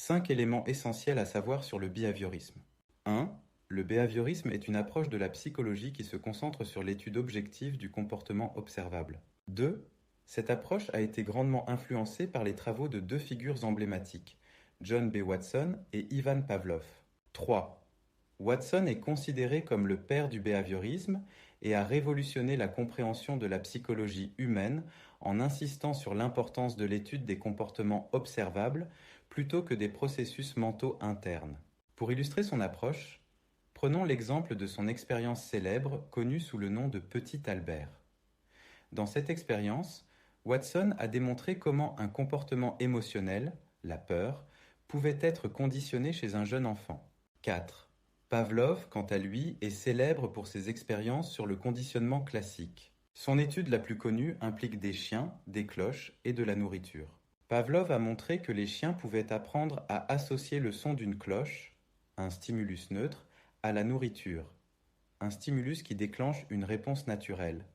5 éléments essentiels à savoir sur le behaviorisme. 1. Le behaviorisme est une approche de la psychologie qui se concentre sur l'étude objective du comportement observable. 2. Cette approche a été grandement influencée par les travaux de deux figures emblématiques, John B. Watson et Ivan Pavlov. 3. Watson est considéré comme le père du behaviorisme et a révolutionné la compréhension de la psychologie humaine en insistant sur l'importance de l'étude des comportements observables plutôt que des processus mentaux internes. Pour illustrer son approche, prenons l'exemple de son expérience célèbre connue sous le nom de Petit Albert. Dans cette expérience, Watson a démontré comment un comportement émotionnel, la peur, pouvait être conditionné chez un jeune enfant. 4. Pavlov, quant à lui, est célèbre pour ses expériences sur le conditionnement classique. Son étude la plus connue implique des chiens, des cloches et de la nourriture. Pavlov a montré que les chiens pouvaient apprendre à associer le son d'une cloche, un stimulus neutre, à la nourriture, un stimulus qui déclenche une réponse naturelle.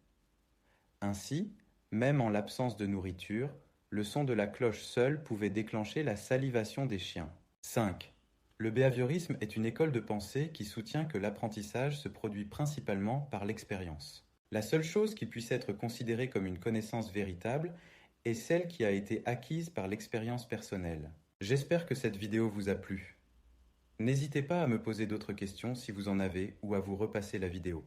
Ainsi, même en l'absence de nourriture, le son de la cloche seule pouvait déclencher la salivation des chiens. 5. Le behaviorisme est une école de pensée qui soutient que l'apprentissage se produit principalement par l'expérience. La seule chose qui puisse être considérée comme une connaissance véritable est celle qui a été acquise par l'expérience personnelle. J'espère que cette vidéo vous a plu. N'hésitez pas à me poser d'autres questions si vous en avez ou à vous repasser la vidéo.